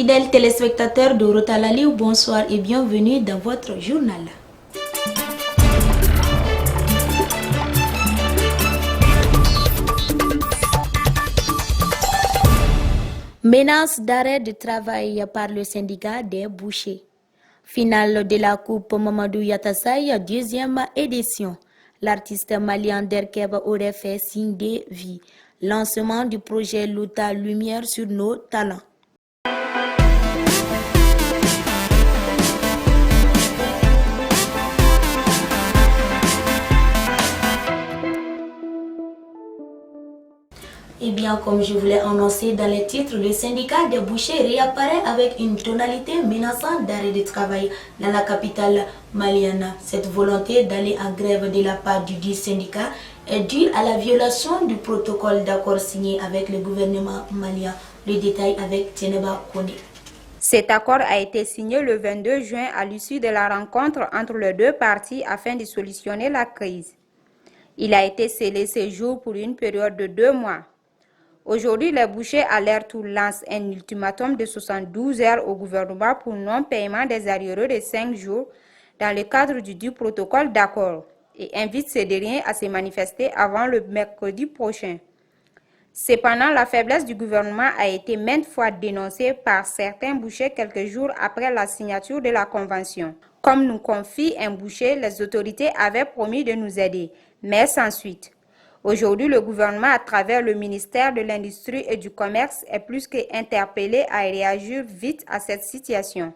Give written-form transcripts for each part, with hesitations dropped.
Fidèles téléspectateurs de Rotalali, bonsoir et bienvenue dans votre journal. Menace d'arrêt de travail par le syndicat des bouchers. Finale de la Coupe Mamadou Yatassaye, deuxième édition. L'artiste malien Derkeb aurait fait signe de vie. Lancement du projet Luta Lumière sur nos talents. Eh bien, comme je vous l'ai annoncé dans les titres, le syndicat des bouchers réapparaît avec une tonalité menaçante d'arrêt de travail dans la capitale malienne. Cette volonté d'aller en grève de la part du dit syndicat est due à la violation du protocole d'accord signé avec le gouvernement malien. Le détail avec Tieneba Kone. Cet accord a été signé le 22 juin à l'issue de la rencontre entre les deux parties afin de solutionner la crise. Il a été scellé ce jour pour une période de 2 mois. Aujourd'hui, les bouchers alertent ou lancent un ultimatum de 72 heures au gouvernement pour non-paiement des arriérés de 5 jours dans le cadre du protocole d'accord et invitent ces derniers à se manifester avant le mercredi prochain. Cependant, la faiblesse du gouvernement a été maintes fois dénoncée par certains bouchers quelques jours après la signature de la convention. Comme nous confie un boucher, les autorités avaient promis de nous aider, mais sans suite. Aujourd'hui, le gouvernement, à travers le ministère de l'Industrie et du Commerce, est plus qu'interpellé à réagir vite à cette situation.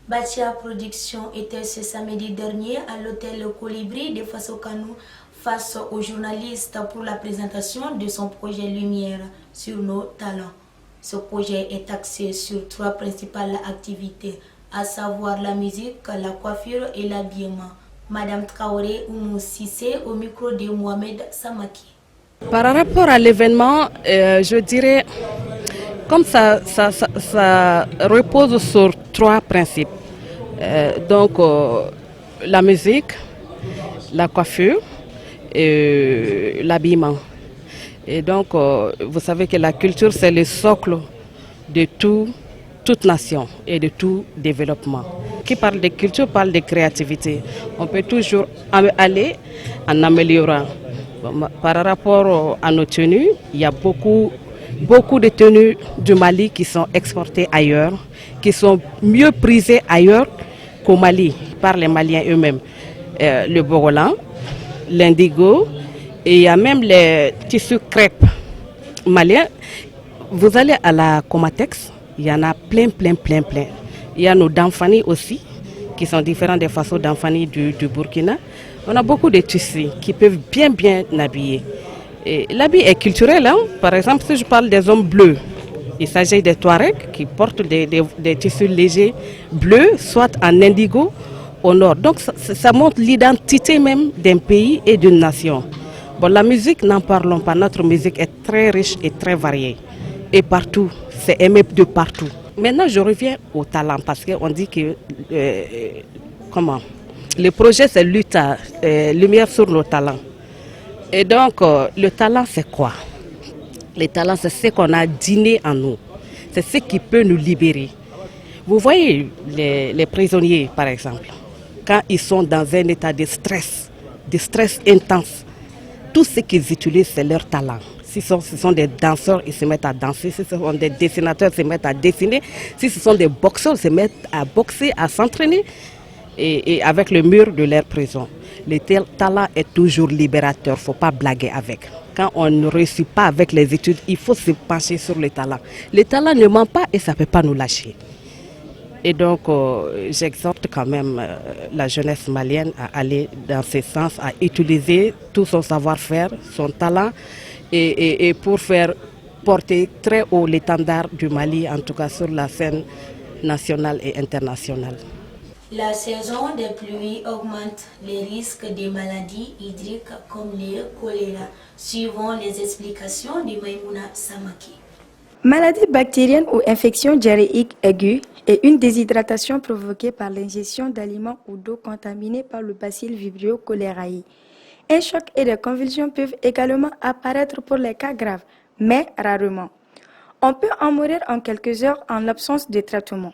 Batia Production était ce samedi dernier à l'hôtel Colibri de Faso-Kanou face aux journalistes pour la présentation de son projet Lumière sur nos talents. Ce projet est axé sur 3 principales activités, à savoir la musique, la coiffure et l'habillement. Madame Traoré Oumou Sissé au micro de Mohamed Samaki. Par rapport à l'événement, je dirais, comme ça repose sur 3 principes. La musique, la coiffure et l'habillement. Et donc, vous savez que la culture, c'est le socle de toute nation et de tout développement. Qui parle de culture parle de créativité. On peut toujours aller en améliorant. Par rapport à nos tenues, il y a beaucoup de tenues du Mali qui sont exportées ailleurs, qui sont mieux prisées ailleurs qu'au Mali par les Maliens eux-mêmes. Le bogolan, l'indigo, et il y a même les tissus crêpes maliens. Vous allez à la Comatex, il y en a plein. Il y a nos danfani aussi, qui sont différents des façons danfani du Burkina. On a beaucoup de tissus qui peuvent bien habiller. L'habit est culturel, hein? Par exemple, si je parle des hommes bleus, il s'agit des Touaregs qui portent des tissus légers bleus, soit en indigo au nord. Donc ça montre l'identité même d'un pays et d'une nation. Bon, la musique, n'en parlons pas. Notre musique est très riche et très variée. Et partout, c'est aimé de partout. Maintenant, je reviens au talent parce qu'on dit que... Le projet, c'est Lumière sur nos talents. Et donc, le talent, c'est quoi? Le talent, c'est ce qu'on a dîné en nous. C'est ce qui peut nous libérer. Vous voyez les prisonniers, par exemple, quand ils sont dans un état de stress intense, tout ce qu'ils utilisent, c'est leur talent. Si ce sont des danseurs, ils se mettent à danser. Si ce sont des dessinateurs, ils se mettent à dessiner. Si ce sont des boxeurs, ils se mettent à boxer, à s'entraîner. Et avec le mur de leur prison. Le talent est toujours libérateur, il ne faut pas blaguer avec. Quand on ne réussit pas avec les études, il faut se pencher sur le talent. Le talent ne ment pas et ça ne peut pas nous lâcher. Et donc, j'exhorte quand même la jeunesse malienne à aller dans ce sens, à utiliser tout son savoir-faire, son talent, et pour faire porter très haut l'étendard du Mali, en tout cas sur la scène nationale et internationale. La saison des pluies augmente les risques de maladies hydriques comme le choléra, suivant les explications de Maïmouna Samaki. Maladie bactérienne ou infection diarrhéique aiguë est une déshydratation provoquée par l'ingestion d'aliments ou d'eau contaminés par le bacille Vibrio cholerae. Un choc et des convulsions peuvent également apparaître pour les cas graves, mais rarement. On peut en mourir en quelques heures en l'absence de traitement.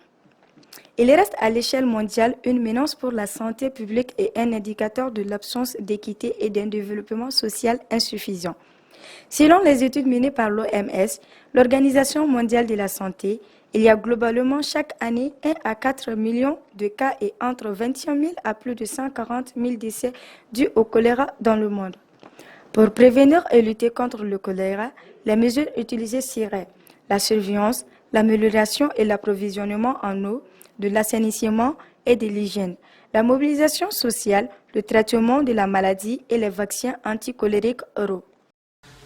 Il reste à l'échelle mondiale une menace pour la santé publique et un indicateur de l'absence d'équité et d'un développement social insuffisant. Selon les études menées par l'OMS, l'Organisation mondiale de la santé, il y a globalement chaque année 1 à 4 millions de cas et entre 21 000 à plus de 140 000 décès dus au choléra dans le monde. Pour prévenir et lutter contre le choléra, les mesures utilisées seraient la surveillance, l'amélioration et l'approvisionnement en eau, de l'assainissement et de l'hygiène, la mobilisation sociale, le traitement de la maladie et les vaccins anticholériques oraux.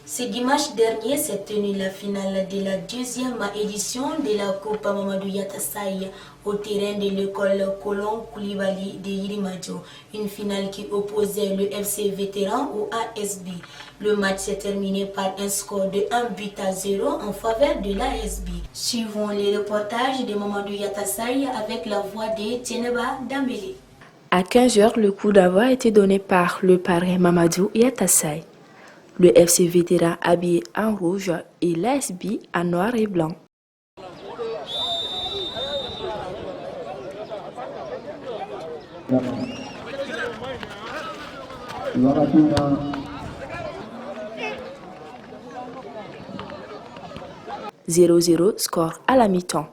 Ce dimanche dernier s'est tenue la finale de la 2e édition de la Coupe Mamadou Yatassaye au terrain de l'école Colon Koulibaly de Yirimadio. Une finale qui opposait le FC Vétéran au ASB. Le match s'est terminé par un score de 1-0 en faveur de l'ASB. Suivons les reportages de Mamadou Yatassaye avec la voix de Tieneba Dambélé. À 15h, le coup d'envoi a été donné par le parrain Mamadou Yatassaye. Le FC Vétéran habillé en rouge et l'ASB en noir et blanc. « 0-0 score à la mi-temps.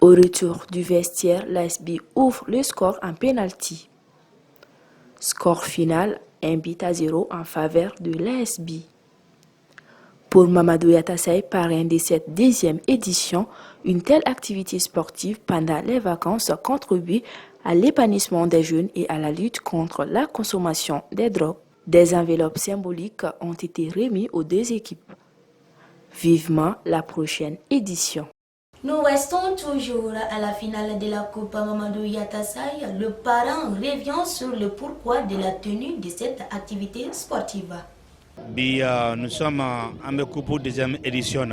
Au retour du vestiaire, l'ASB ouvre le score en pénalty. Score final 1-0 en faveur de l'ASB. Pour Mamadou Yatassaye, parrain de cette 10e édition, une telle activité sportive pendant les vacances contribue à l'épanouissement des jeunes et à la lutte contre la consommation des drogues. Des enveloppes symboliques ont été remises aux deux équipes. Vivement la prochaine édition. Nous restons toujours à la finale de la Coupe Mamadou Yatassaye. Le parent revient sur le pourquoi de la tenue de cette activité sportive. Nous sommes à la Coupe deuxième édition.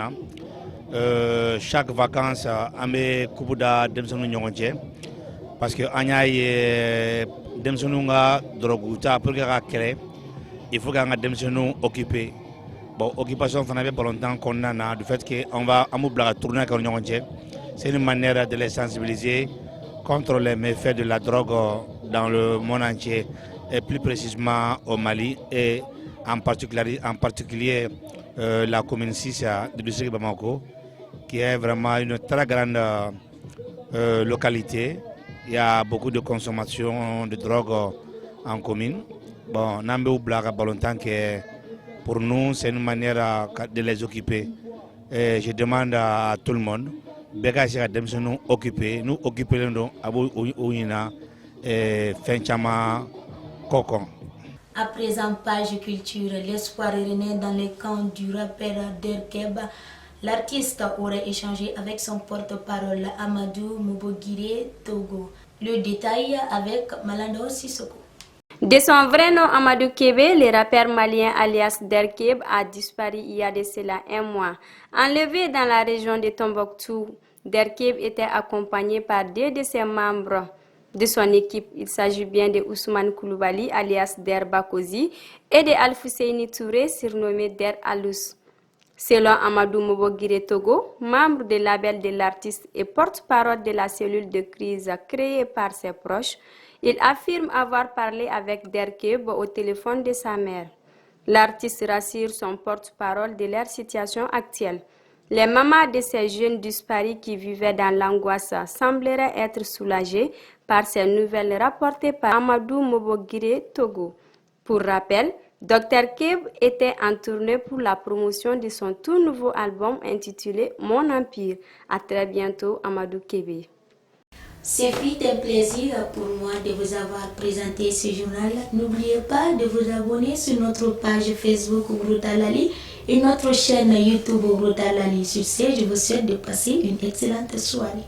Chaque vacances, à la Coupe de parce que il faut que nous occuper. Bon, occupation fana bɛ balontan kɔnɔna na du fait que on va bila tourner kɛ ɲɔgɔn cɛ. C'est une manière de les sensibiliser contre les méfaits de la drogue dans le monde entier et plus précisément au Mali et en particulier la commune 6 du district de Bamako qui est vraiment une très grande localité. Il y a beaucoup de consommation de drogue en commune. Bon, n'ambé blaga balontan que pour nous, c'est une manière de les occuper. Et je demande à tout le monde de nous occuper. Nous occuper À présent, page culture, l'espoir est rené dans le camp du rappeur Derkeb. L'artiste aurait échangé avec son porte-parole Amadou Mobogire Togo. Le détail avec Malando Sissoko. De son vrai nom Amadou Kébé, le rappeur malien alias Derkeb a disparu il y a de cela un mois. Enlevé dans la région de Tombouctou, Derkeb était accompagné par 2 de ses membres de son équipe. Il s'agit bien de Ousmane Koulibaly alias Der Bakozi et de Alfousseini Touré surnommé Der Alous. Selon Amadou Mobogire Togo, membre du label de l'artiste et porte-parole de la cellule de crise créée par ses proches, il affirme avoir parlé avec Derkeb au téléphone de sa mère. L'artiste rassure son porte-parole de leur situation actuelle. Les mamans de ces jeunes disparus qui vivaient dans l'angoisse sembleraient être soulagées par ces nouvelles rapportées par Amadou Mobogire Togo. Pour rappel, Dr Keb était en tournée pour la promotion de son tout nouveau album intitulé Mon Empire. À très bientôt, Amadou Kébé. Ce fut un plaisir pour moi de vous avoir présenté ce journal. N'oubliez pas de vous abonner sur notre page Facebook Brutalali et notre chaîne YouTube Brutalali. Sur ce, je vous souhaite de passer une excellente soirée.